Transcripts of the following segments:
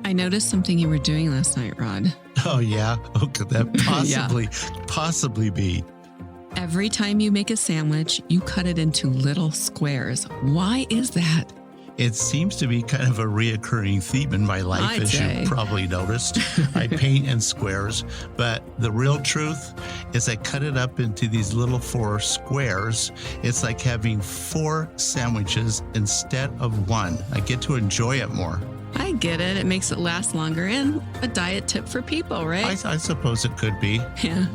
I noticed something you were doing last night, Rod. Oh, yeah? Oh, could that possibly be? Every time you make a sandwich, you cut it into little squares. Why is that? It seems to be kind of a reoccurring theme in my life, as you probably noticed. I paint in squares, but the real truth is I cut it up into these little 4 squares. It's like having 4 sandwiches instead of 1. I get to enjoy it more. I get it. It makes it last longer and a diet tip for people, right? I suppose it could be. Yeah.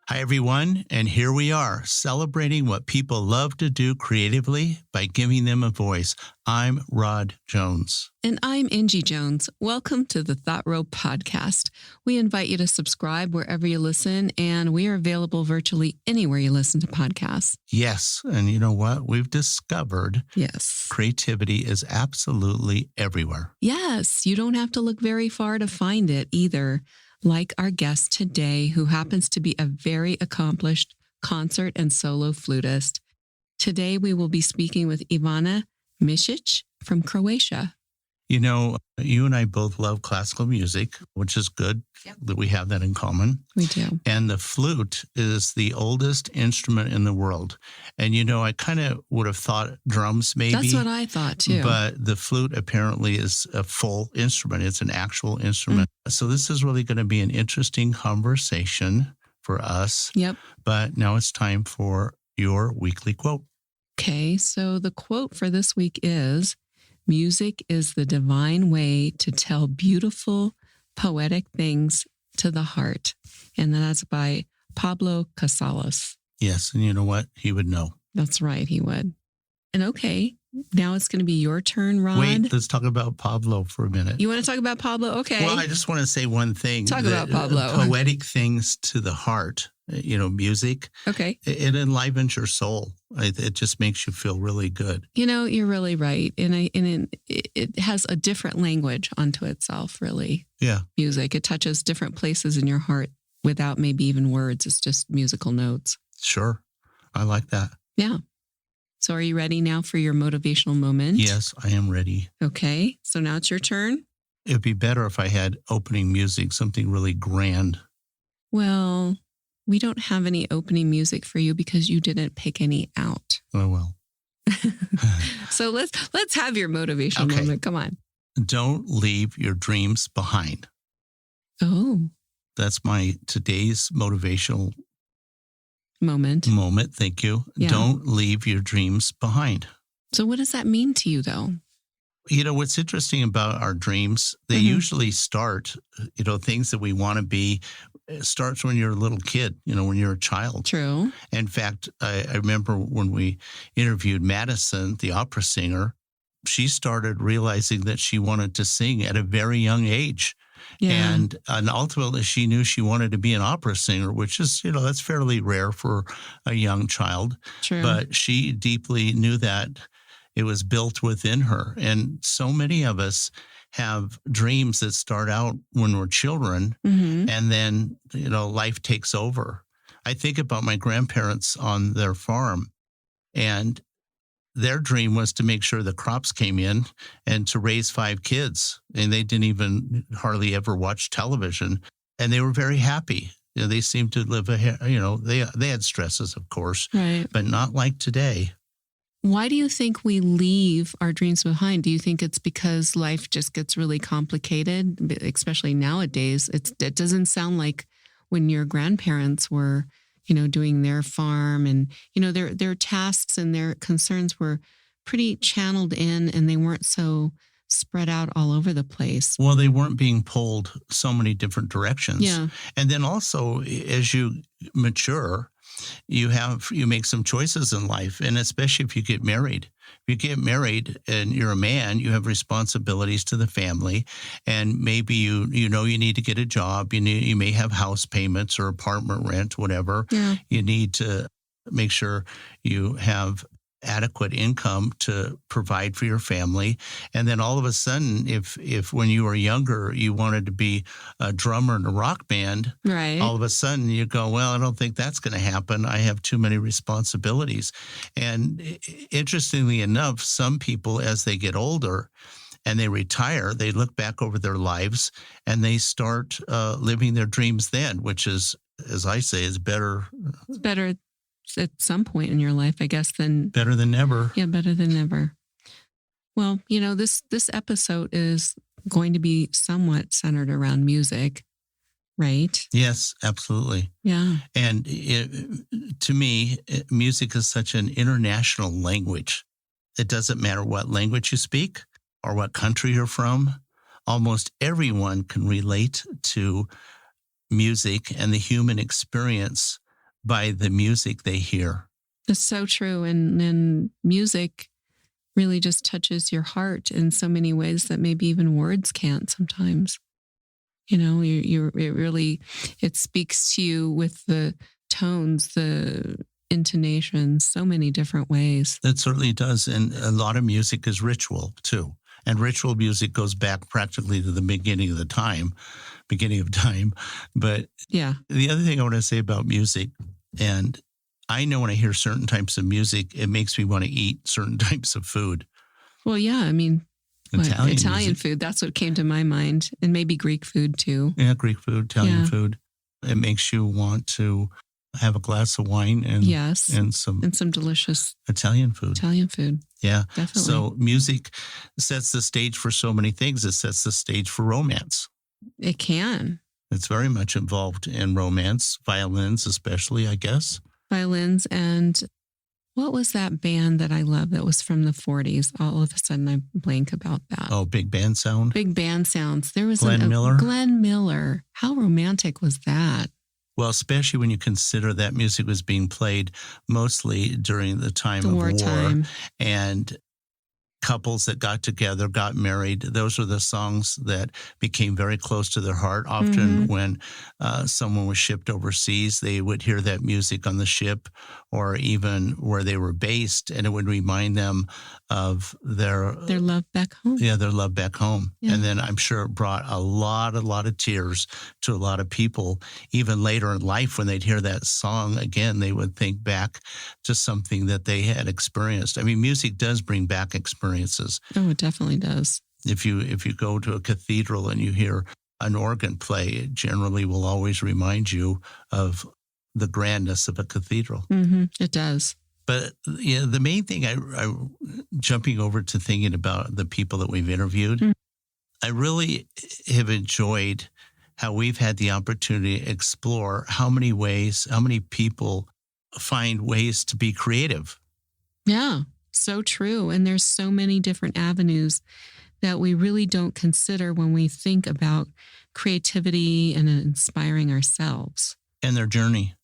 Hi, everyone, and here we are, celebrating what people love to do creatively by giving them a voice. I'm Rod Jones. And I'm Angie Jones. Welcome to the Thought Row podcast. We invite you to subscribe wherever you listen, and we are available virtually anywhere you listen to podcasts. Yes, and you know what? We've discovered creativity is absolutely everywhere. Yes, you don't have to look very far to find it either. Like our guest today, who happens to be a very accomplished concert and solo flutist. Today, we will be speaking with Ivana Mišić from Croatia. You know, you and I both love classical music, which is good that we have that in common. We do. And the flute is the oldest instrument in the world. And, you know, I kind of would have thought drums maybe. That's what I thought, too. But the flute apparently is a full instrument. It's an actual instrument. So this is really going to be an interesting conversation for us. Yep. But now it's time for your weekly quote. Okay, so the quote for this week is, "Music is the divine way to tell beautiful, poetic things to the heart." And that's by Pablo Casals. Yes, and you know what? He would know. That's right, he would. And okay, now it's going to be your turn, Rod. Wait, let's talk about Pablo for a minute. You want to talk about Pablo? Okay. Well, I just want to say one thing. Talk about Pablo. Poetic things to the heart, you know, music. Okay. It enlivens your soul. It just makes you feel really good. You know, you're really right. And it has a different language unto itself, really. Yeah. Music. It touches different places in your heart without maybe even words. It's just musical notes. Sure. I like that. Yeah. So are you ready now for your motivational moment? Yes, I am ready. Okay. So now it's your turn. It'd be better if I had opening music, something really grand. Well, we don't have any opening music for you because you didn't pick any out. Oh, well. So let's have your motivational moment. Come on. Don't leave your dreams behind. Oh. That's my today's motivational moment. Thank you. Yeah. Don't leave your dreams behind. So what does that mean to you, though? You know, what's interesting about our dreams, they usually start, you know, things that we want to be, starts when you're a little kid, you know, when you're a child. True. In fact, I remember when we interviewed Madison, the opera singer, she started realizing that she wanted to sing at a very young age. Yeah. And ultimately, she knew she wanted to be an opera singer, which is, you know, that's fairly rare for a young child. True. But she deeply knew that it was built within her. And so many of us have dreams that start out when we're children, and then, you know, life takes over. I think about my grandparents on their farm, and their dream was to make sure the crops came in and to raise 5 kids. And they didn't even hardly ever watch television. And they were very happy. You know, they seemed to live, they had stresses, of course, right, but not like today. Why do you think we leave our dreams behind? Do you think it's because life just gets really complicated, especially nowadays? It doesn't sound like when your grandparents were, you know, doing their farm and, you know, their tasks and their concerns were pretty channeled in and they weren't so spread out all over the place. Well, they weren't being pulled so many different directions. Yeah. And then also, as you mature, you make some choices in life, and especially if you get married. If you get married and you're a man, you have responsibilities to the family, and maybe you need to get a job. You may have house payments or apartment rent, whatever. Yeah. You need to make sure you have adequate income to provide for your family. And then all of a sudden, if when you were younger, you wanted to be a drummer in a rock band, right. all of a sudden you go, well, I don't think that's going to happen. I have too many responsibilities. And interestingly enough, some people, as they get older and they retire, they look back over their lives and they start living their dreams then, which is, as I say, is better. It's better at some point in your life, I guess, than better than never. Yeah, better than never. Well, this episode is going to be somewhat centered around music, right? Yes, absolutely. Yeah. And to me, music is such an international language. It doesn't matter what language you speak or what country you're from. Almost everyone can relate to music and the human experience by the music they hear. It's so true. And music really just touches your heart in so many ways that maybe even words can't sometimes. It speaks to you with the tones, the intonations, so many different ways. It certainly does. And a lot of music is ritual too. And ritual music goes back practically to the beginning of time. But yeah, the other thing I want to say about music, and I know when I hear certain types of music, it makes me want to eat certain types of food. Well, yeah, I mean, Italian music. food, that's what came to my mind. And maybe Greek food too. Yeah, Greek food, Italian food. It makes you want to have a glass of wine and some delicious Italian food. Yeah. Definitely. So music sets the stage for so many things. It sets the stage for romance. It can. It's very much involved in romance, violins especially, I guess. Violins. And what was that band that I love that was from the 40s? All of a sudden I blank about that. Oh, big band sound? Big band sounds. There was Glenn Miller. Glenn Miller. How romantic was that? Well, especially when you consider that music was being played mostly during the time of wartime. War, and couples that got together, got married. Those were the songs that became very close to their heart. Often when someone was shipped overseas, they would hear that music on the ship or even where they were based, and it would remind them of their love back home. Yeah, their love back home. Yeah. And then I'm sure it brought a lot of tears to a lot of people. Even later in life, when they'd hear that song again, they would think back to something that they had experienced. I mean, music does bring back experiences. Oh, it definitely does. If you go to a cathedral and you hear an organ play, it generally will always remind you of the grandness of a cathedral. Mm-hmm. It does. But the main thing, I jumping over to thinking about the people that we've interviewed, I really have enjoyed how we've had the opportunity to explore how many people find ways to be creative. Yeah, so true. And there's so many different avenues that we really don't consider when we think about creativity and inspiring ourselves. And their journey.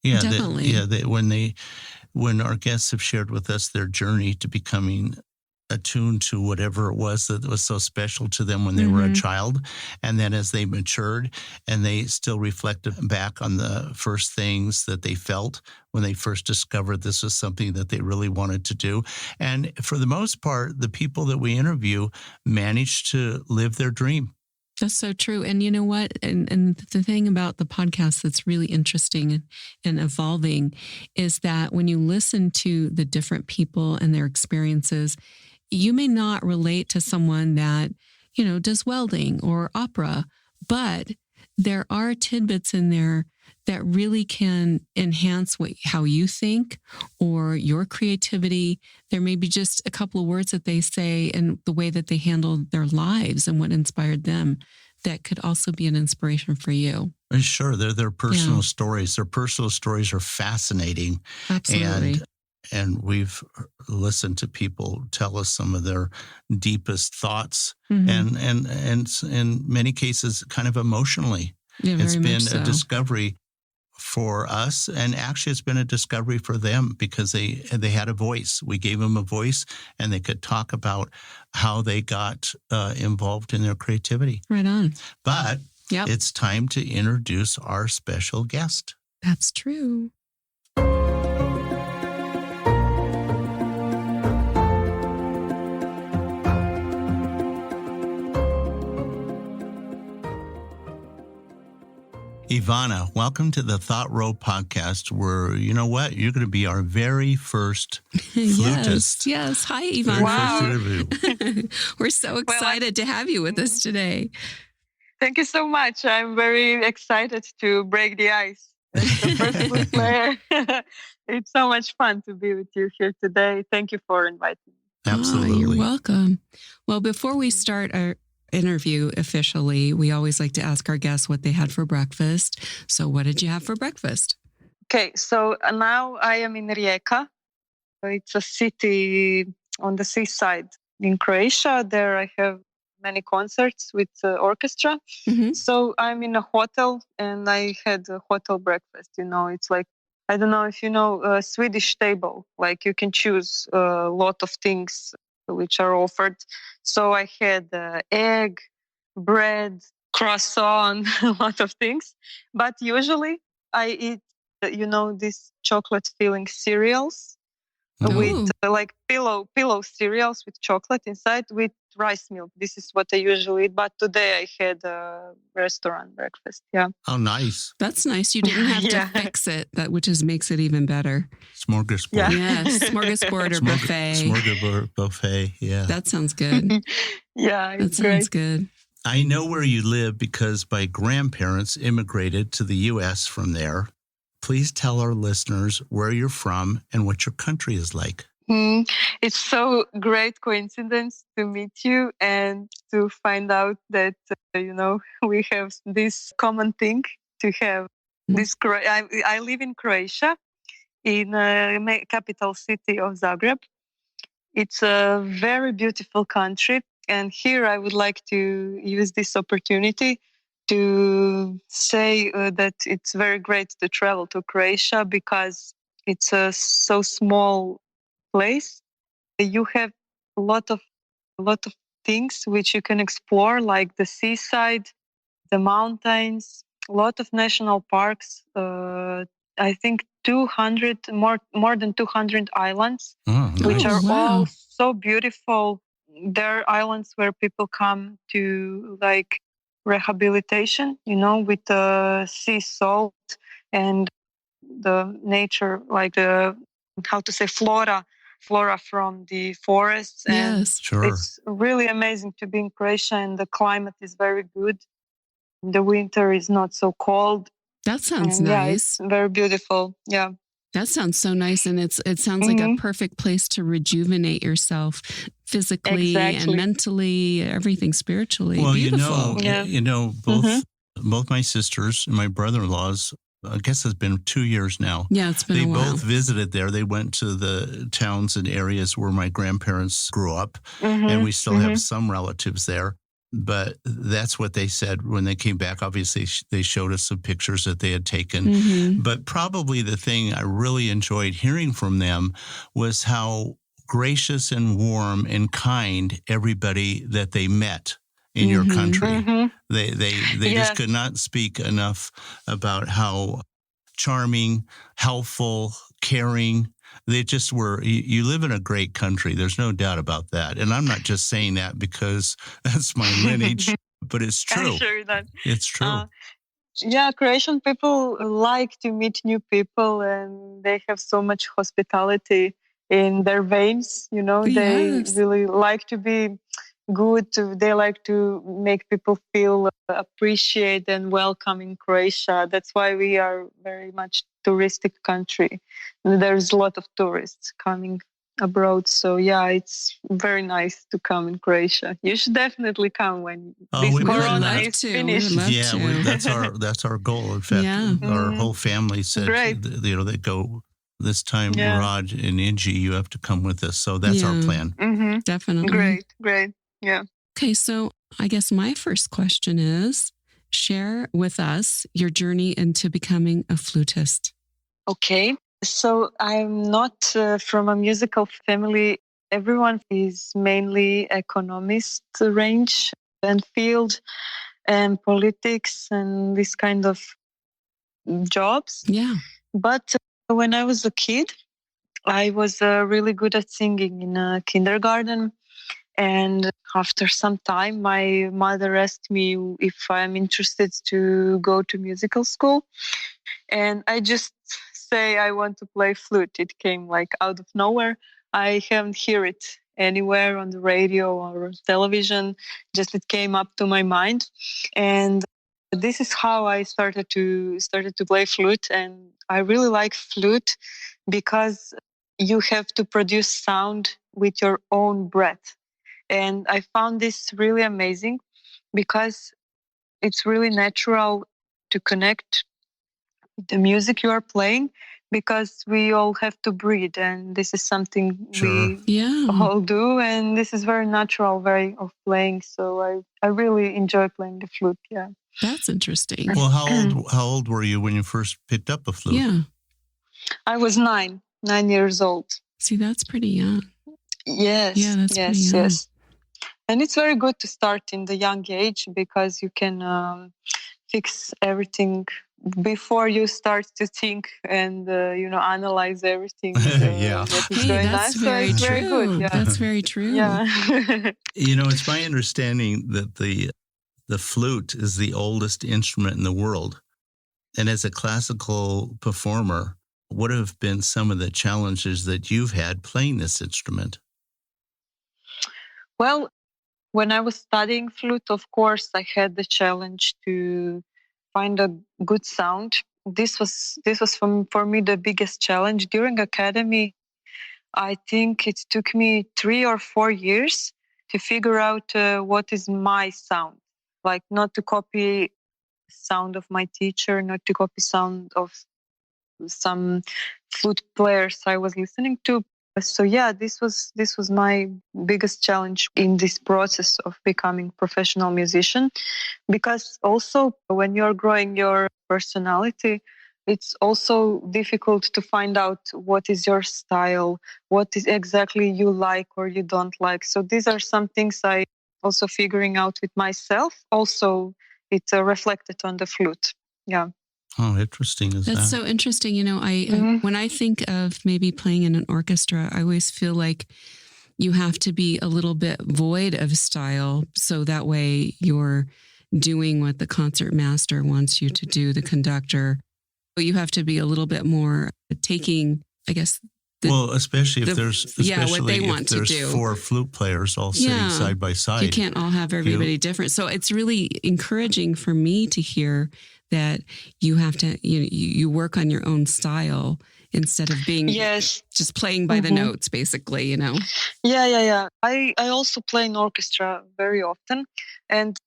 Yeah, definitely. When our guests have shared with us their journey to becoming attuned to whatever it was that was so special to them when they were a child, and then as they matured and they still reflected back on the first things that they felt when they first discovered this was something that they really wanted to do. And for the most part, the people that we interview managed to live their dream. That's so true. And you know what? And the thing about the podcast that's really interesting and evolving is that when you listen to the different people and their experiences, you may not relate to someone that, does welding or opera, but there are tidbits in there that really can enhance how you think or your creativity. There may be just a couple of words that they say and the way that they handled their lives and what inspired them that could also be an inspiration for you. Sure, they're their personal stories. Their personal stories are fascinating. Absolutely. And we've listened to people tell us some of their deepest thoughts, and in many cases, kind of emotionally. Yeah, it's very been much so. A discovery for us, and actually it's been a discovery for them because they had a voice. We gave them a voice, and they could talk about how they got involved in their creativity. Right on. But it's time to introduce our special guest. That's true. Ivana, welcome to the Thought Row podcast where, you know what, you're going to be our very first flutist. Yes. Hi, Ivana. First interview. We're so excited to have you with us today. Thank you so much. I'm very excited to break the ice. As the first flute player. It's so much fun to be with you here today. Thank you for inviting me. Absolutely. You're welcome. Well, before we start our interview officially, we always like to ask our guests what they had for breakfast. So what did you have for breakfast? Okay, so now I am in Rijeka. It's a city on the seaside in Croatia. There I have many concerts with orchestra. Mm-hmm. So I'm in a hotel and I had a hotel breakfast. You know, it's like, I don't know if you know, a Swedish table. Like you can choose a lot of things which are offered. So I had egg, bread, croissant, a lot of things. But usually I eat, these chocolate filling cereals with like pillow cereals with chocolate inside with rice milk. This is what I usually eat. But today I had a restaurant breakfast. Yeah. Oh, nice. That's nice. You didn't have to fix it, which makes it even better. Smorgasbord. Yeah. Yes, smorgasbord or buffet. Smorgasbord buffet, yeah. That sounds good. Yeah, That it's sounds great. good. I know where you live because my grandparents immigrated to the U.S. from there. Please tell our listeners where you're from and what your country is like. It's so great coincidence to meet you and to find out that, we have this common thing to have this. I live in Croatia, in the capital city of Zagreb. It's a very beautiful country. And here I would like to use this opportunity to say that it's very great to travel to Croatia because it's a so small place. You have a lot of things which you can explore, like the seaside, the mountains, a lot of national parks. I think 200 more than 200 islands, which are all so beautiful. They're islands where people come to like rehabilitation, with the sea salt and the nature, like the flora from the forests. And Yes. Sure. it's really amazing to be in Croatia, and the climate is very good. The winter is not so cold. That sounds And nice. Yeah, it's very beautiful. Yeah. That sounds so nice. And it sounds like a perfect place to rejuvenate yourself physically and mentally, everything spiritually. Well, Beautiful. Both my sisters and my brother-in-laws, I guess it's been 2 years now. Yeah, it's been a while. They both visited there. They went to the towns and areas where my grandparents grew up, and we still have some relatives there. But that's what they said when they came back. Obviously, they showed us some pictures that they had taken. But probably the thing I really enjoyed hearing from them was how gracious and warm and kind everybody that they met in your country. They just could not speak enough about how charming, helpful, caring. They just were. You live in a great country. There's no doubt about that. And I'm not just saying that because that's my lineage, but it's true. I'm sure that It's true. Croatian people like to meet new people, and they have so much hospitality in their veins. They really like to be good. They like to make people feel appreciated and welcome in Croatia. That's why we are very much touristic country. There's a lot of tourists coming abroad. So yeah, it's very nice to come in Croatia. You should definitely come when this Corona is finished. That's our goal. In fact, our whole family said, they go this time, Raj and Inji, you have to come with us. So that's our plan. Definitely. Great. Yeah. Okay, so I guess my first question is, share with us your journey into becoming a flutist. Okay, so I'm not from a musical family. Everyone is mainly economist range and field and politics and this kind of jobs. Yeah. But when I was a kid, I was really good at singing in kindergarten. And after some time, my mother asked me if I'm interested to go to musical school. And I just say I want to play flute. It came like out of nowhere. I haven't heard it anywhere on the radio or television. Just it came up to my mind, and this is how I started to play flute. And I really like flute because you have to produce sound with your own breath. And I found this really amazing because it's really natural to connect the music you are playing, because we all have to breathe, and this is something Sure. we Yeah. all do, and this is very natural way of playing. So I really enjoy playing the flute. Yeah. That's interesting. Well, how old were you when you first picked up a flute? Yeah. I was 9 years old. See, that's pretty young. Yes. Yeah, that's pretty yes, young. yes. And it's very good to start in the young age, because you can fix everything before you start to think and analyze everything. Yeah. What is Hey, going that's on. So very it's true. very good. Yeah. That's very true. Yeah. It's my understanding that the flute is the oldest instrument in the world. And as a classical performer, what have been some of the challenges that you've had playing this instrument? Well, when I was studying flute, of course, I had the challenge to find a good sound. This was for me the biggest challenge during academy. I think it took me 3 or 4 years to figure out what is my sound. Like, not to copy sound of my teacher, not to copy sound of some flute players I was listening to. So yeah, this was my biggest challenge in this process of becoming professional musician, because also when you're growing your personality, it's also difficult to find out what is your style, what is exactly you like or you don't like. So these are some things I also figuring out with myself. Also, it reflected on the flute. Yeah. Oh, interesting is That's that? so interesting. Mhm. When I think of maybe playing in an orchestra, I always feel like you have to be a little bit void of style. So that way you're doing what the concert master wants you to do, the conductor. But you have to be a little bit more taking, I guess, especially if what they want to do. 4 flute players all sitting side by side. You can't all have everybody different. So it's really encouraging for me to hear that you have to, you work on your own style instead of being just playing by the notes, basically, Yeah. I also play in orchestra very often. And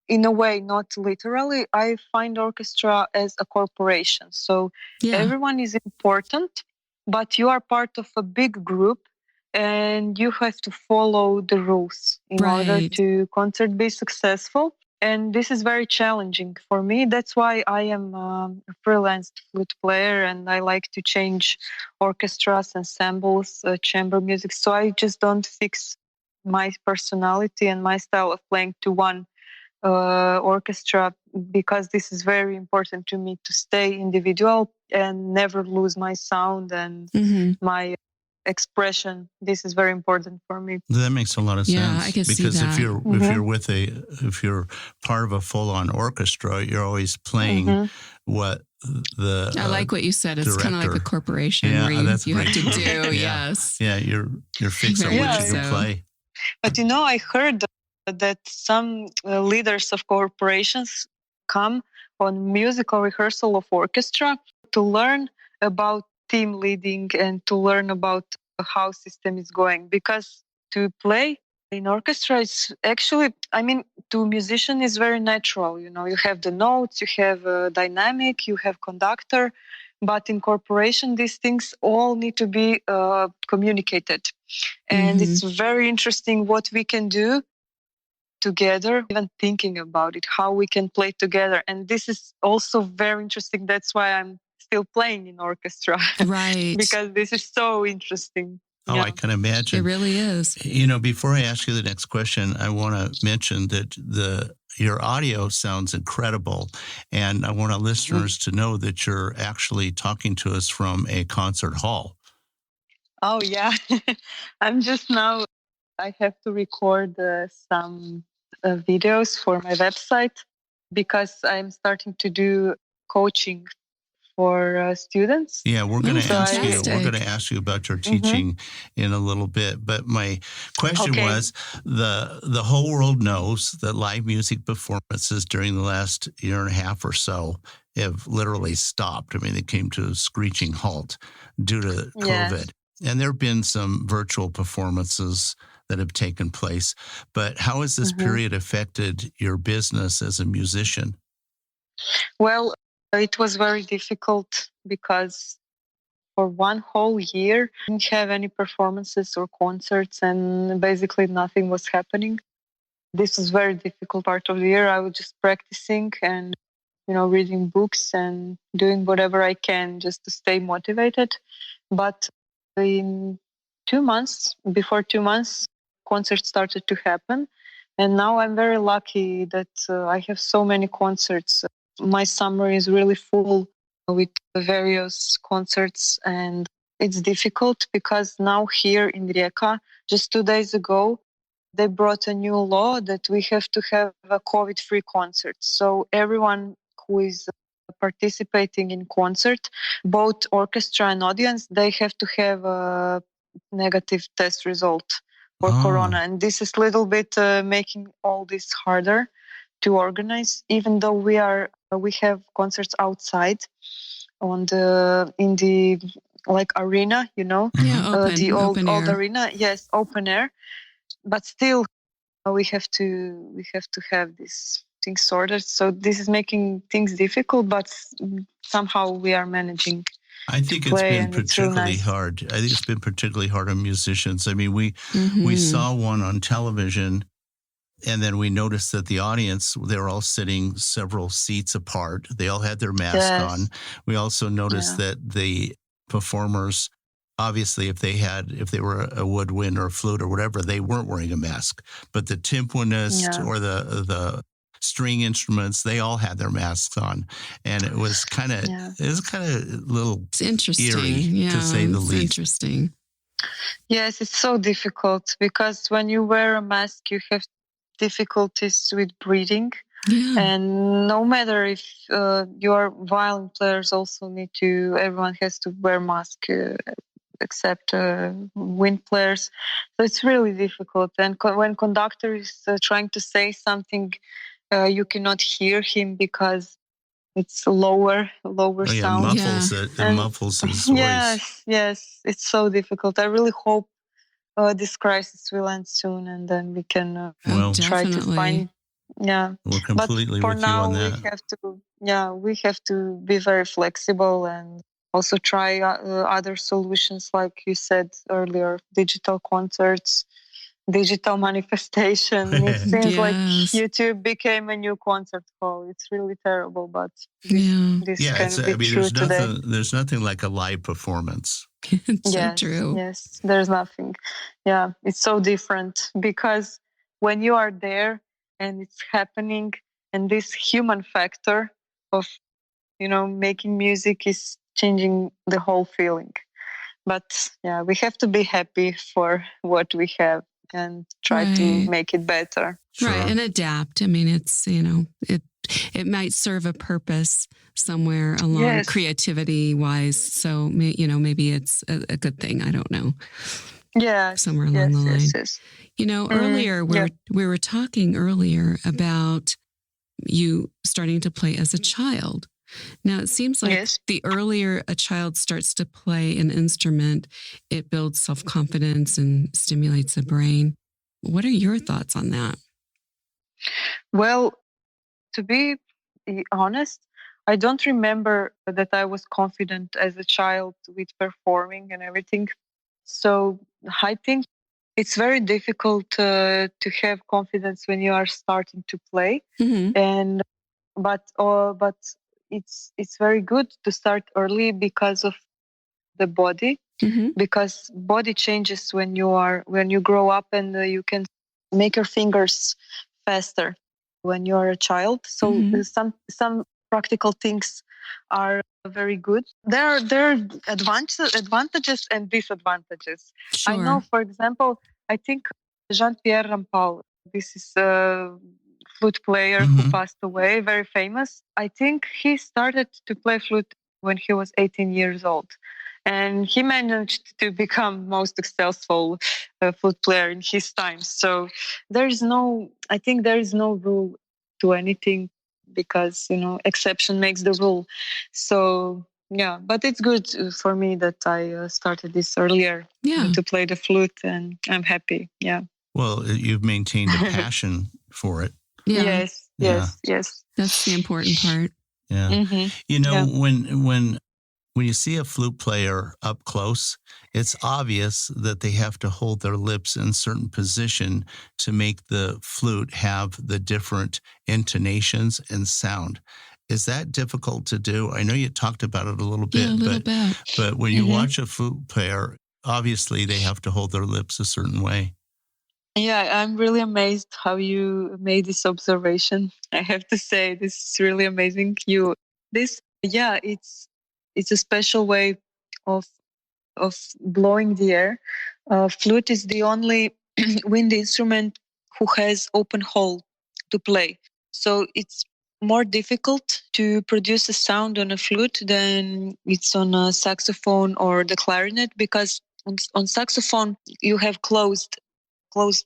in a way, not literally, I find orchestra as a corporation. So everyone is important, but you are part of a big group, and you have to follow the rules in order to concert be successful. And this is very challenging for me. That's why I am a freelance flute player, and I like to change orchestras, ensembles, chamber music. So I just don't fix my personality and my style of playing to one orchestra, because this is very important to me to stay individual and never lose my sound and my expression. This is very important for me. That makes a lot of sense. Yeah, I can see because that. if you're part of a full-on orchestra, you're always playing what the I like what you said. It's kind of like a director. corporation where you have to do. Yes. Yeah, you're fixed on Very what much you can so. play. But I heard that some leaders of corporations come on musical rehearsal of orchestra to learn about team leading and to learn about how system is going. Because to play in orchestra is actually, to musician is very natural. You have the notes, you have a dynamic, you have conductor. But in corporation, these things all need to be communicated. And it's very interesting what we can do together, even thinking about it, how we can play together. And this is also very interesting. That's why I'm still playing in orchestra. Right. Because this is so interesting. Oh, I can imagine. It really is. Before I ask you the next question, I want to mention that your audio sounds incredible. And I want our listeners to know that you're actually talking to us from a concert hall. Oh, yeah. I'm just now I have to record some videos for my website because I'm starting to do coaching for students. Yeah, we're going to ask you. fantastic. We're going to ask you about your Mhm. teaching in a little bit. But my question Okay. was, the whole world knows that live music performances during the last year and a half or so have literally stopped. I mean, they came to a screeching halt due to COVID. And there have been some virtual performances that have taken place. But how has this period affected your business as a musician? Well, it was very difficult because for one whole year, I didn't have any performances or concerts, and basically nothing was happening. This was very difficult part of the year. I was just practicing and reading books and doing whatever I can just to stay motivated. But in 2 months, before 2 months, concerts started to happen. And now I'm very lucky that I have so many concerts. My summer is really full with various concerts, and it's difficult because now here in Rijeka, just 2 days ago, they brought a new law that we have to have a COVID-free concert. So everyone who is participating in concert, both orchestra and audience, they have to have a negative test result for corona. And this is a little bit making all this harder to organize, even though we have concerts outside in the like arena, Yeah, the open old air. arena. Yes, open air. But still, we have to have this thing sorted. So this is making things difficult, but somehow we are managing. I think it's been particularly hard. I think it's been particularly hard on musicians. I mean, we saw one on television, and then we noticed that the audience, they were all sitting several seats apart. They all had their mask on. We also noticed that the performers, obviously, if they were a woodwind or a flute or whatever, they weren't wearing a mask. But the timpanist or the string instruments, they all had their masks on, and it was kind of a little it's interesting, eerie, to say the least. Interesting. Yes, it's so difficult because when you wear a mask, you have difficulties with breathing. Yeah. And no matter if your violin players also everyone has to wear mask except wind players. So it's really difficult. And when conductor is trying to say something, you cannot hear him because it's lower sound. Muffles his voice. Yes, it's so difficult. I really hope this crisis will end soon, and then we can try to find. Yeah, we're completely but for with now, you on that. we have to be very flexible and also try other solutions, like you said earlier, digital concerts, digital manifestation. It seems like YouTube became a new concert hall. It's really terrible, but this can be true today. There's nothing like a live performance. It's so true. Yes, there's nothing. Yeah, it's so different because when you are there and it's happening, and this human factor of making music is changing the whole feeling. But yeah, we have to be happy for what we have and try to make it better. Right, and adapt. I mean, it's it might serve a purpose somewhere along creativity wise. So maybe it's a good thing. I don't know. Yeah, somewhere along the line. Earlier we were talking earlier about you starting to play as a child. Now, it seems like the earlier a child starts to play an instrument, it builds self-confidence and stimulates the brain. What are your thoughts on that? Well, to be honest, I don't remember that I was confident as a child with performing and everything. So I think it's very difficult to have confidence when you are starting to play. And but it's very good to start early because of the body, because body changes when you grow up, and you can make your fingers faster when you are a child. So some practical things are very good. There are advantages and disadvantages. Sure. I know, for example, I think Jean-Pierre Rampal. This is a flute player who passed away, very famous. I think he started to play flute when he was 18 years old. And he managed to become most successful flute player in his time. So I think there is no rule to anything because, exception makes the rule. So, yeah, but it's good for me that I started this earlier to play the flute, and I'm happy. Yeah. Well, you've maintained a passion for it. Yeah. Yes. That's the important part. Yeah. Mm-hmm. When you see a flute player up close, it's obvious that they have to hold their lips in a certain position to make the flute have the different intonations and sound. Is that difficult to do? I know you talked about it a little bit, but when you watch a flute player, obviously they have to hold their lips a certain way. Yeah, I'm really amazed how you made this observation. I have to say, this is really amazing. It's a special way of blowing the air. Flute is the only wind instrument who has open hole to play. So it's more difficult to produce a sound on a flute than it's on a saxophone or the clarinet, because on saxophone you have closed,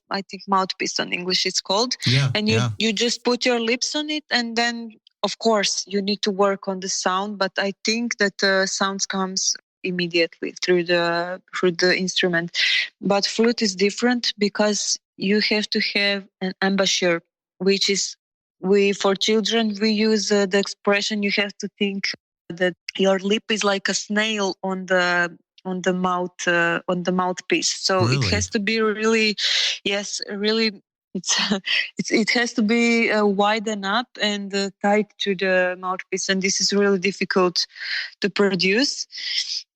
I think mouthpiece on English it's called. And you just put your lips on it, and then of course you need to work on the sound, but I think that the sound comes immediately through the instrument. But flute is different because you have to have an embouchure, which is, for children we use the expression, you have to think that your lip is like a snail on the mouthpiece. So really? It has to be really, really. It has to be widen up and tight to the mouthpiece, and this is really difficult to produce.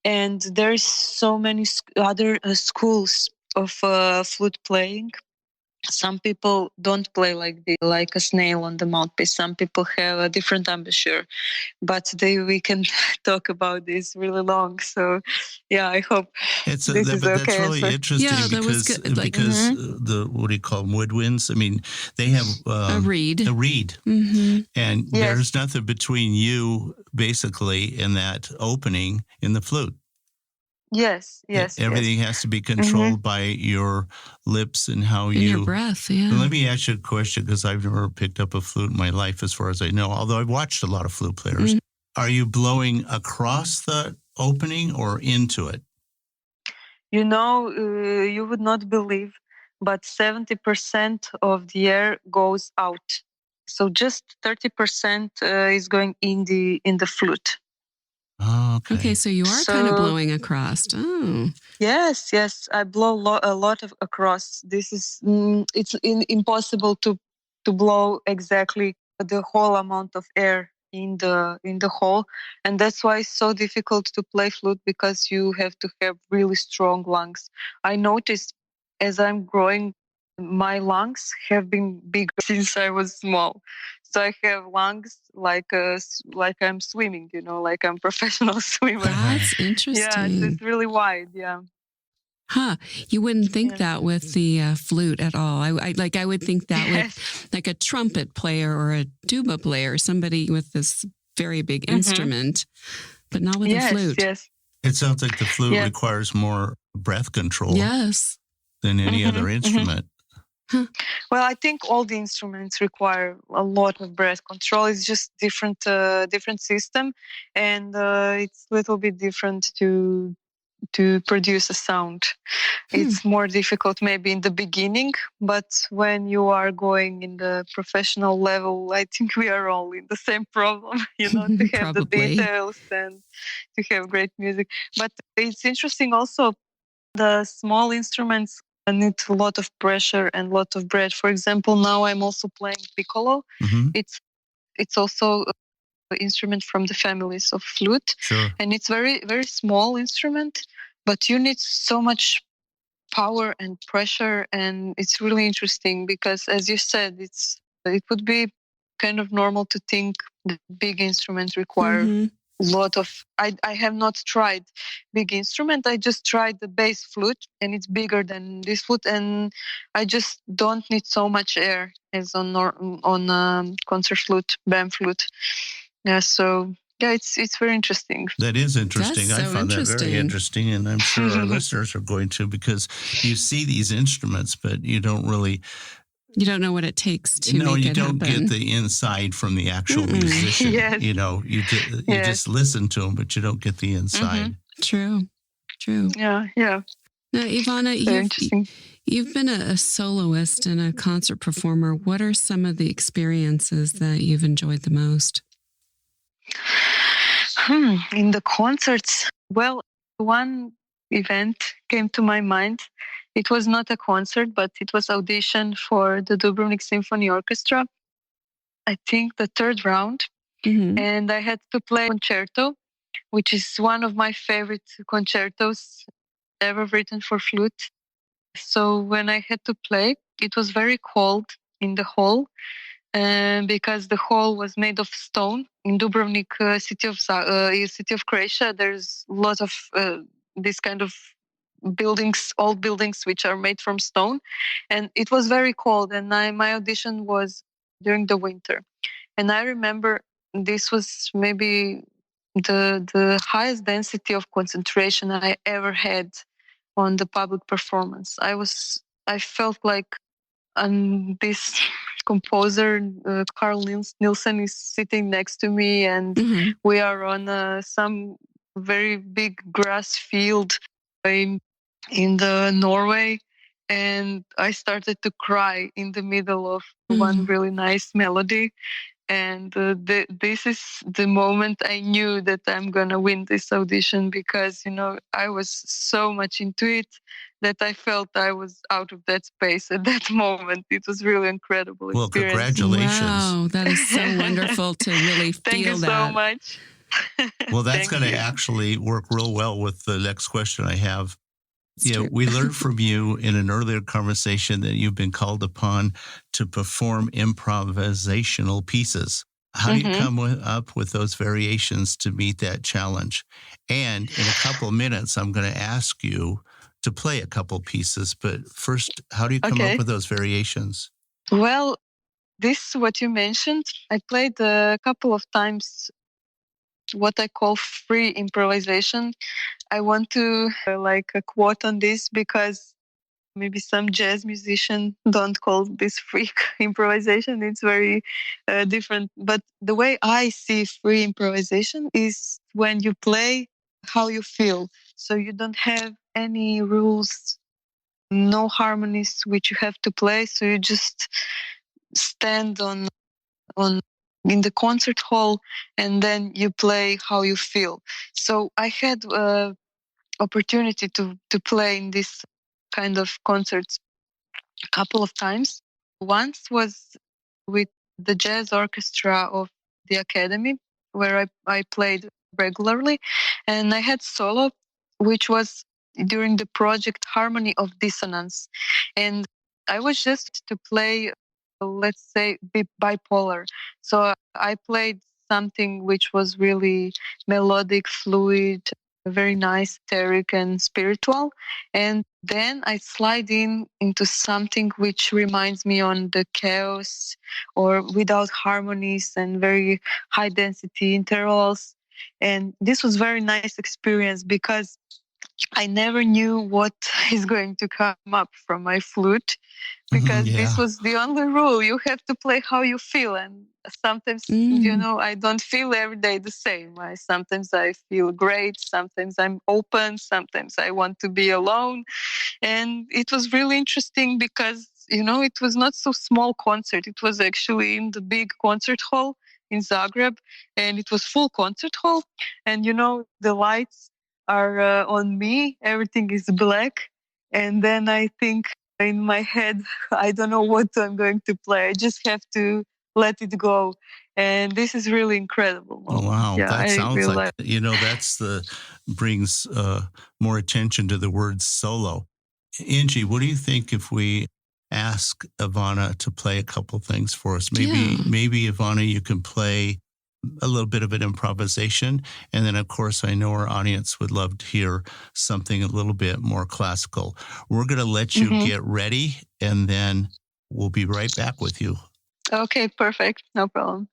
And there's so many other schools of flute playing. Some people don't play like a snail on the mouthpiece. Some people have a different embouchure, but we can talk about this really long. So, yeah, I hope this is okay. That's really interesting because the, what do you call them, woodwinds? I mean, they have a reed. And there's nothing between you basically in that opening in the flute. Yes. Everything has to be controlled by your lips and how your breath. Yeah. Let me ask you a question, because I've never picked up a flute in my life, as far as I know. Although I've watched a lot of flute players. Are you blowing across the opening or into it? You would not believe, but 70% of the air goes out. So just 30% is going in the flute. Oh, okay. So you are kind of blowing across. Oh. Yes. I blow a lot across. This is it's impossible to blow exactly the whole amount of air in the hole, and that's why it's so difficult to play flute, because you have to have really strong lungs. I noticed as I'm growing, my lungs have been bigger since I was small. So I have lungs like I'm swimming, like I'm a professional swimmer. That's interesting. Yeah, it's really wide. Yeah. Huh. You wouldn't think that with the flute at all. I would think that with like a trumpet player or a tuba player, somebody with this very big instrument, but not with a flute. Yes. It sounds like the flute requires more breath control than any other instrument. Huh. Well, I think all the instruments require a lot of breath control. It's just different system, and it's a little bit different to produce a sound. It's more difficult maybe in the beginning, but when you are going in the professional level, I think we are all in the same problem, to have the details and to have great music. But it's interesting also, the small instruments need a lot of pressure and a lot of breath. For example, now I'm also playing Piccolo. It's also instrument from the families of flute, and it's very, very small instrument, but you need so much power and pressure, and it's really interesting because, as you said, it would be kind of normal to think the big instruments require lot of, I have not tried big instrument. I just tried the bass flute, and it's bigger than this flute, and I just don't need so much air as on concert flute, band flute. Yeah, so yeah, it's very interesting. That is interesting. That's I so found that very interesting, and I'm sure our listeners are going to, because you see these instruments, but you don't know what it takes to make you it don't happen. get the inside from the actual musician. Yes. You just listen to them, but you don't get the inside. True. Yeah. Now, Ivana, you've been a soloist and a concert performer. What are some of the experiences that you've enjoyed the most? In the concerts, well, one event came to my mind. It was not a concert, but it was audition for the Dubrovnik Symphony Orchestra. I think the third round. And I had to play concerto, which is one of my favorite concertos ever written for flute. So when I had to play, it was very cold in the hall, because the hall was made of stone. In Dubrovnik, city of Croatia, there's a lot of this kind of buildings, old buildings, which are made from stone, and it was very cold. And my audition was during the winter, and I remember this was maybe the highest density of concentration I ever had on the public performance. I felt like this composer, Carl Nielsen, is sitting next to me, and we are on some very big grass field in the Norway, and I started to cry in the middle of one really nice melody. And this is the moment I knew that I'm gonna win this audition, because I was so much into it that I felt I was out of that space at that moment. It was really incredible experience. Well, congratulations! Wow, that is so wonderful to really feel that. Thank you so much. Well, that's going to actually work real well with the next question I have. We learned from you in an earlier conversation that you've been called upon to perform improvisational pieces. How do you come up with those variations to meet that challenge? And in a couple of minutes, I'm going to ask you to play a couple pieces. But first, how do you come up with those variations? Well, this, what you mentioned, I played a couple of times what I call free improvisation. I want to like a quote on this, because maybe some jazz musicians don't call this free improvisation. It's very different. But the way I see free improvisation is when you play how you feel. So you don't have any rules, no harmonies which you have to play. So you just stand on in the concert hall, and then you play how you feel. So I had opportunity to play in this kind of concerts a couple of times. Once was with the jazz orchestra of the academy, where I played regularly, and I had solo, which was during the project Harmony of Dissonance. And I was just to play, let's say, bipolar. So I played something which was really melodic, fluid, very nice, etheric, and spiritual. And then I slide into something which reminds me on the chaos or without harmonies and very high density intervals. And this was very nice experience, because I never knew what is going to come up from my flute, because this was the only rule. You have to play how you feel. And sometimes, I don't feel every day the same. Sometimes I feel great. Sometimes I'm open. Sometimes I want to be alone. And it was really interesting, because, it was not so small concert. It was actually in the big concert hall in Zagreb, and it was full concert hall. And, the lights are on me. Everything is black. And then I think in my head, I don't know what I'm going to play. I just have to let it go. And this is really incredible. Oh, wow. Yeah, that sounds like, that's brings more attention to the word solo. Angie, what do you think if we ask Ivana to play a couple things for us? Maybe Ivana, you can play a little bit of an improvisation. And then, of course, I know our audience would love to hear something a little bit more classical. We're going to let you get ready, and then we'll be right back with you. Okay, perfect. No problem.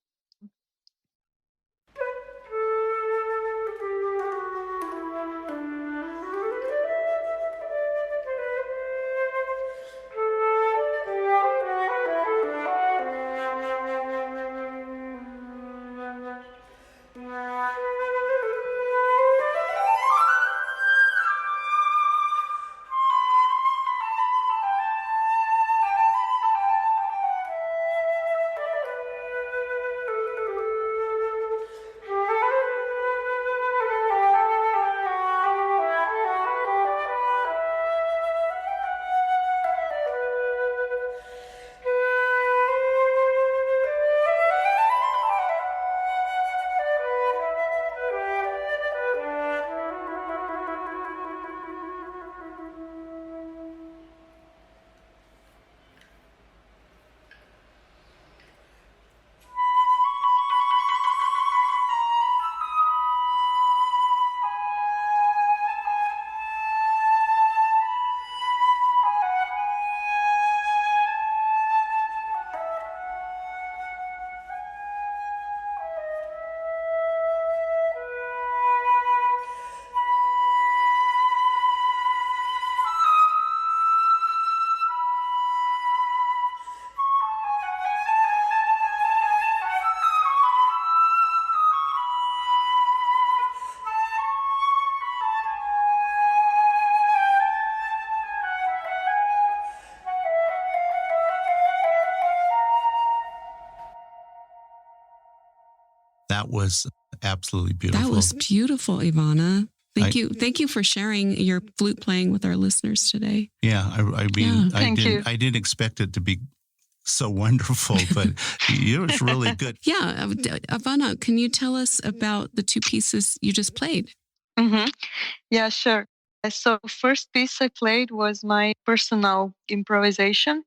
That was absolutely beautiful. That was beautiful, Ivana. Thank you. Thank you for sharing your flute playing with our listeners today. Yeah, I mean, Yeah, I didn't expect it to be so wonderful, but it was really good. Yeah, Ivana, can you tell us about the two pieces you just played? Yeah, sure. So first piece I played was my personal improvisation,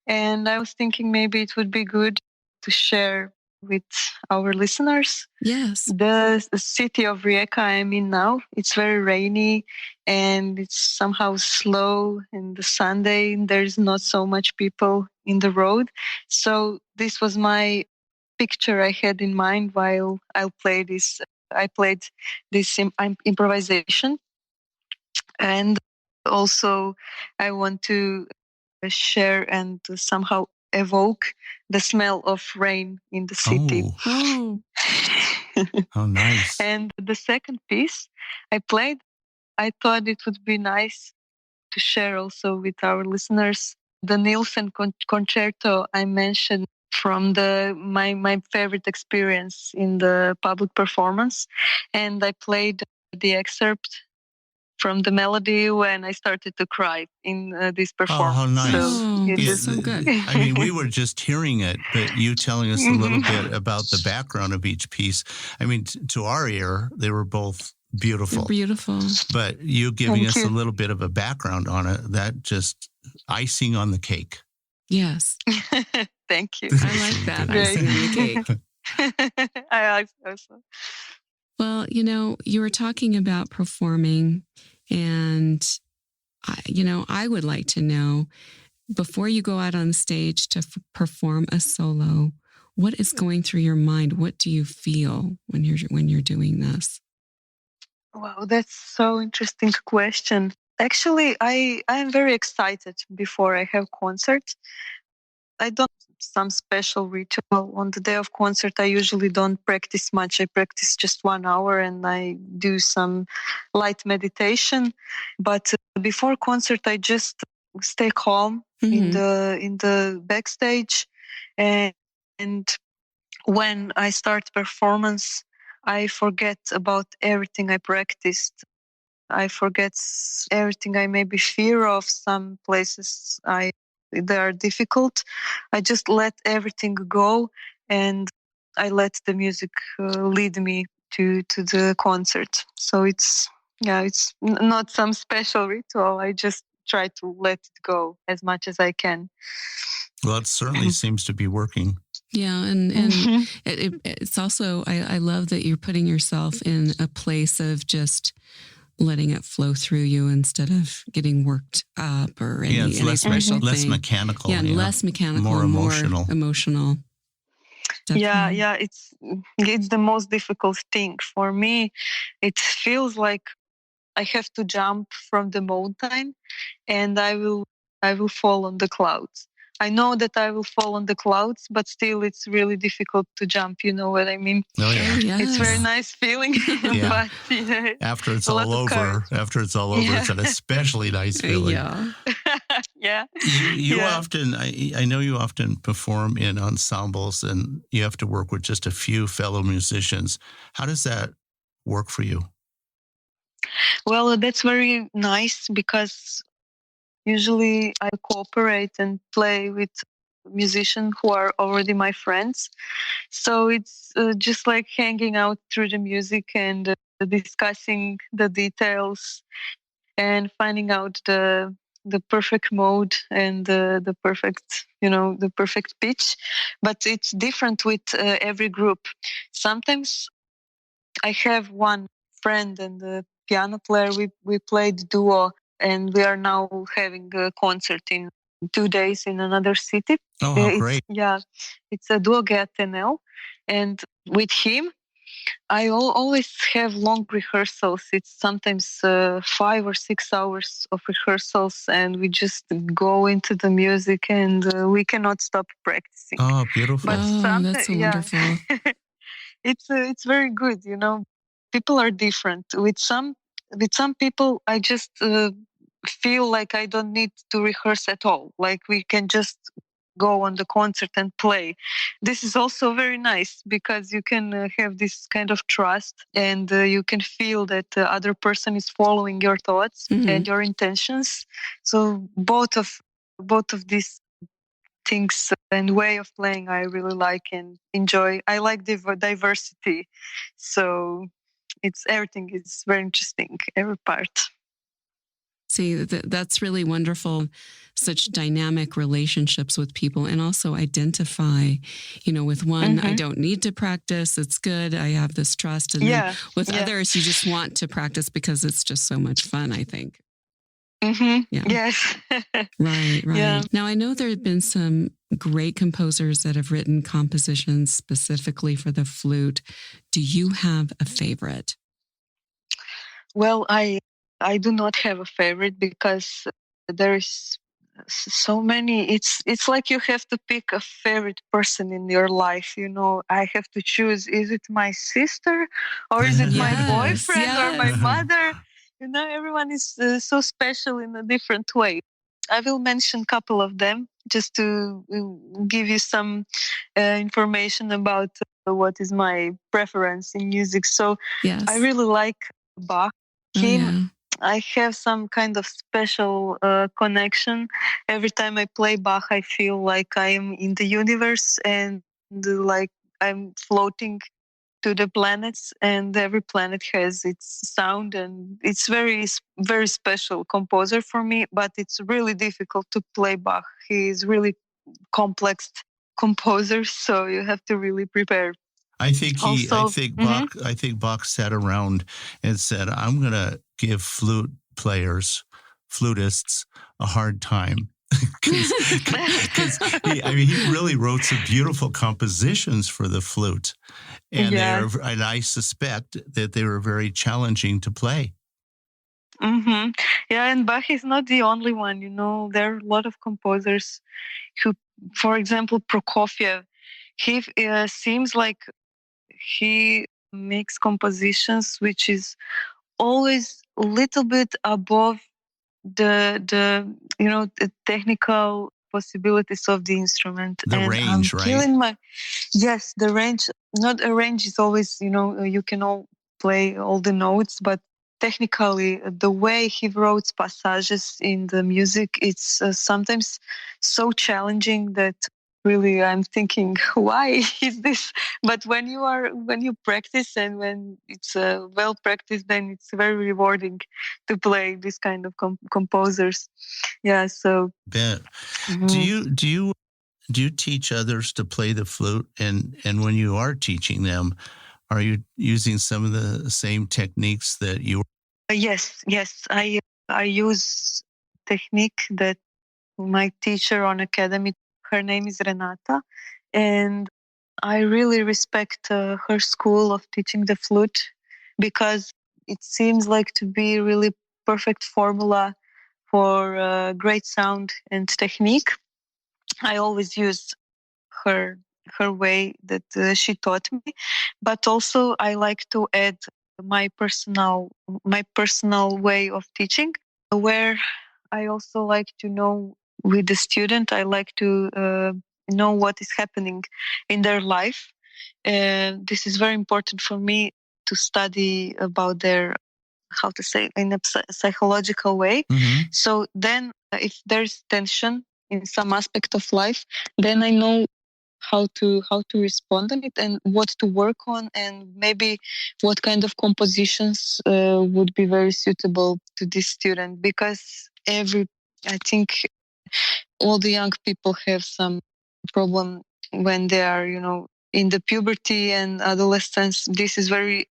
and I was thinking maybe it would be good to share with our listeners. Yes. The city of Rijeka I'm in now, it's very rainy and it's somehow slow. And the Sunday, there's not so much people in the road. So this was my picture I had in mind while I played this. I played this improvisation, and also I want to share and to somehow evoke the smell of rain in the city. Oh. Oh, nice. And the second piece I played, I thought it would be nice to share also with our listeners the Nielsen Concerto I mentioned from my favorite experience in the public performance. And I played the excerpt from the melody when I started to cry in this performance. Oh, how nice. So it is so good. I mean, we were just hearing it, but you telling us a little bit about the background of each piece. I mean, to our ear, they were both beautiful. Beautiful. But you giving us a little bit of a background on it, that just icing on the cake. Yes. Thank you. I like that. Icing on the cake. I also. Well, you were talking about performing, and I would like to know, before you go out on stage to perform a solo, what is going through your mind? What do you feel when you're doing this? Wow, that's so interesting question. Actually, I am very excited before I have concert. I don't some special ritual on the day of concert. I usually don't practice much. I practice just 1 hour and I do some light meditation. But before concert, I just stay calm in the backstage, and when I start performance, I forget about everything I practiced. I forget everything I maybe fear of. Some places they are difficult. I just let everything go, and I let the music lead me to the concert. So it's not some special ritual. I just try to let it go as much as I can. Well, it certainly seems to be working. Yeah. And it's also, I love that you're putting yourself in a place of just letting it flow through you instead of getting worked up or any special less thing. mechanical. Yeah, and less mechanical, more emotional. Definitely. Yeah, it's the most difficult thing for me. It feels like I have to jump from the mountain, and I will fall on the clouds. I know that I will fall on the clouds, but still it's really difficult to jump. You know what I mean? Oh yeah, it's very nice feeling. Yeah. But after it's all over, it's an especially nice feeling. Yeah. Yeah. You often, I know you often perform in ensembles, and you have to work with just a few fellow musicians. How does that work for you? Well, that's very nice because usually I cooperate and play with musicians who are already my friends. So it's just like hanging out through the music and discussing the details and finding out the perfect mode and the perfect, the perfect pitch. But it's different with every group. Sometimes I have one friend and the piano player. We played duo, and we are now having a concert in 2 days in another city. Oh, how great! It's a duo Gatenel, and with him, I always have long rehearsals. It's sometimes 5 or 6 hours of rehearsals, and we just go into the music, and we cannot stop practicing. Oh, beautiful! But that's so wonderful. It's very good. People are different. With some people, I just feel like I don't need to rehearse at all. Like we can just go on the concert and play. This is also very nice because you can have this kind of trust, and you can feel that the other person is following your thoughts and your intentions. So both of these things and way of playing I really like and enjoy. I like the diversity, so everything is very interesting, every part. See, that's really wonderful. Such dynamic relationships with people, and also identify, with one, I don't need to practice. It's good. I have this trust. And then with others, you just want to practice because it's just so much fun, I think. Yeah. Yes. Right. Yeah. Now, I know there have been some great composers that have written compositions specifically for the flute. Do you have a favorite? Well, I do not have a favorite because there's so many. It's like you have to pick a favorite person in your life. I have to choose: is it my sister, or is it my boyfriend, or my mother? Everyone is so special in a different way. I will mention a couple of them just to give you some information about what is my preference in music. So I really like Bach. I have some kind of special connection. Every time I play Bach, I feel like I am in the universe and like I'm floating to the planets, and every planet has its sound, and it's very, very special composer for me. But it's really difficult to play Bach. He is really complex composer, so you have to really prepare. I think Bach sat around and said, "I'm going to give flutists a hard time." Because he really wrote some beautiful compositions for the flute, and and I suspect that they were very challenging to play. Yeah, and Bach is not the only one. There are a lot of composers who, for example, Prokofiev. He seems like he makes compositions which is always a little bit above the technical possibilities of the instrument. The range, right? Yes, the range. Not a range is always, you can all play all the notes, but technically the way he wrote passages in the music, it's sometimes so challenging that really I'm thinking, why is this? But when you practice, and when it's well practiced, then it's very rewarding to play this kind of composers. Yeah. So bet. Do you Do you teach others to play the flute? And when you are teaching them, are you using some of the same techniques that you? Yes. I use technique that my teacher on academy. Her name is Renata, and I really respect her school of teaching the flute because it seems like to be really perfect formula for great sound and technique. I always use her her way that she taught me, but also I like to add my personal way of teaching, where I also like to know with the student. I like to know what is happening in their life, and this is very important for me to study about their, how to say, in a psychological way. Mm-hmm. So then if there's tension in some aspect of life, then I know how to respond on it and what to work on, and maybe what kind of compositions would be very suitable to this student, because I think all the young people have some problem when they are, in the puberty and adolescence. This is very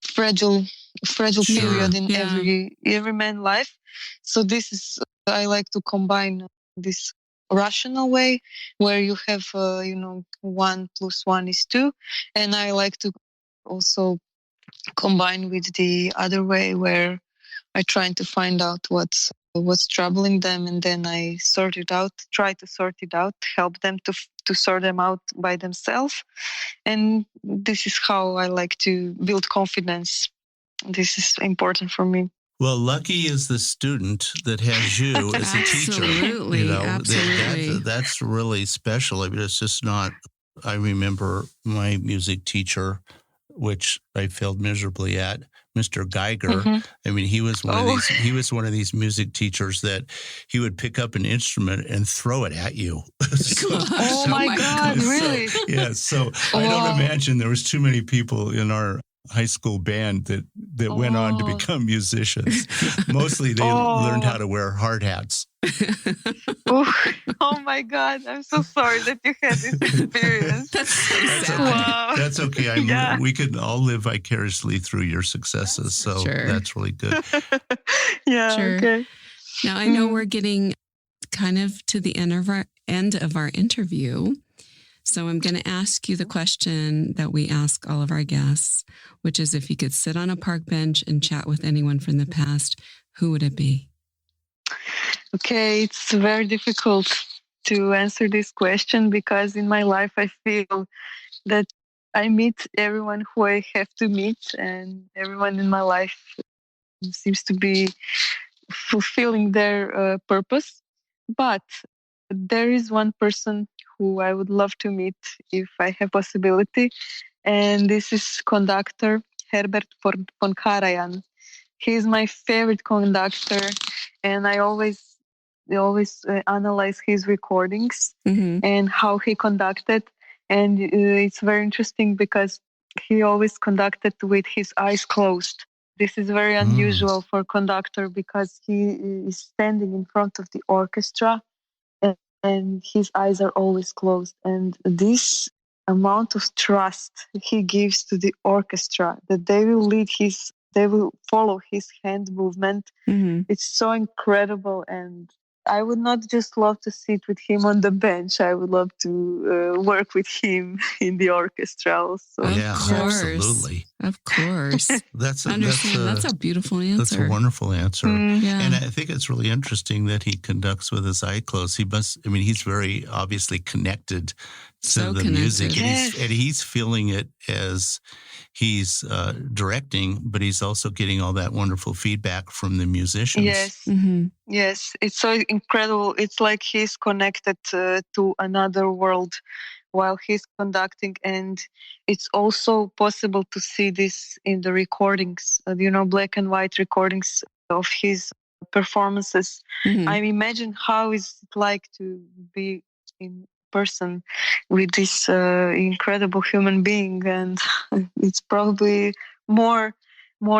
fragile Sure. period in Yeah. every man life. So this is, I like to combine this rational way where you have 1+1 is 2, and I like to also combine with the other way where I try to find out what's troubling them, and then I try to sort it out, help them to sort them out by themselves. And this is how I like to build confidence. This is important for me. Well, lucky is the student that has you as a teacher. Absolutely, absolutely. That's really special. I mean, it's just not. I remember my music teacher, which I failed miserably at, Mr. Geiger. Mhm. I mean, he was one of these music teachers that he would pick up an instrument and throw it at you. Oh my God, really? Yeah. So I don't imagine there was too many people in our high school band that went on to become musicians. Mostly they learned how to wear hard hats. Oh my God, I'm so sorry that you had this experience. That's so That's sad. okay. Wow. That's okay. Yeah. We could all live vicariously through your successes. So Sure. that's really good. Yeah. Sure. Okay. Now, I know we're getting kind of to the end of our interview. So I'm going to ask you the question that we ask all of our guests, which is, if you could sit on a park bench and chat with anyone from the past, who would it be? Okay, it's very difficult to answer this question because in my life I feel that I meet everyone who I have to meet, and everyone in my life seems to be fulfilling their purpose. But there is one person who I would love to meet if I have possibility, and this is conductor Herbert von Karajan. He's my favorite conductor, and I always analyze his recordings and how he conducted. And it's very interesting because he always conducted with his eyes closed. This is very unusual for a conductor because he is standing in front of the orchestra, and his eyes are always closed. And this amount of trust he gives to the orchestra that they will follow his hand movement. It's so incredible, and I would not just love to sit with him on the bench. I would love to work with him in the orchestra also. Absolutely. Of course. That's a beautiful answer. That's a wonderful answer. Yeah. And I think it's really interesting that he conducts with his eye closed. He's very obviously connected to the music. Yes. And he's feeling it as he's directing, but he's also getting all that wonderful feedback from the musicians. Yes. Yes. It's so incredible. It's like he's connected to another world while he's conducting, and it's also possible to see this in the recordings, black and white recordings of his performances. I imagine how is it like to be in person with this incredible human being, and it's probably more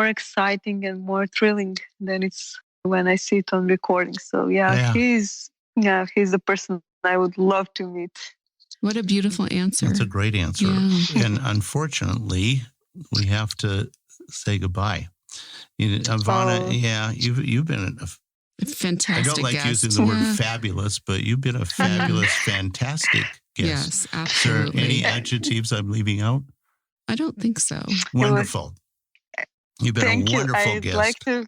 exciting and more thrilling than it's when I see it on recording. So he's the person I would love to meet. What a beautiful answer. That's a great answer. Yeah. And unfortunately, we have to say goodbye. Ivana, you've been a fantastic I don't like guest. using the word fabulous, but you've been a fabulous, fantastic guest. Yes, absolutely. Is there any adjectives I'm leaving out? I don't think so. Wonderful. You've been a wonderful I'd guest. like to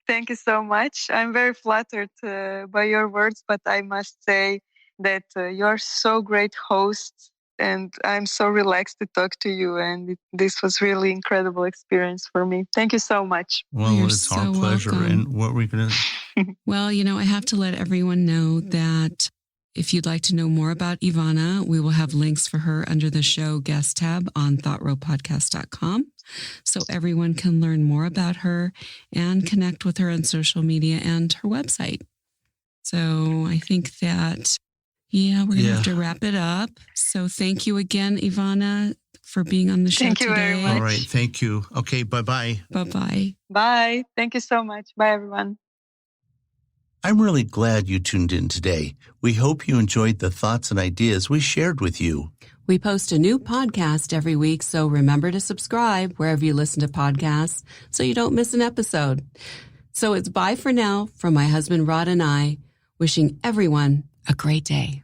thank you so much. I'm very flattered by your words, but I must say that you're so great host, and I'm so relaxed to talk to you. And this was really incredible experience for me. Thank you so much. Well, it's our pleasure. Welcome. And what were we going to... Well, I have to let everyone know that if you'd like to know more about Ivana, we will have links for her under the show guest tab on thoughtrowpodcast.com. So everyone can learn more about her and connect with her on social media and her website. So I think that, we're going to have to wrap it up. So thank you again, Ivana, for being on the show Thank today. you very much. All right. Thank you. Okay. Bye-bye. Bye-bye. Bye. Thank you so much. Bye, everyone. I'm really glad you tuned in today. We hope you enjoyed the thoughts and ideas we shared with you. We post a new podcast every week, so remember to subscribe wherever you listen to podcasts so you don't miss an episode. So it's bye for now from my husband Rod and I, wishing everyone a great day.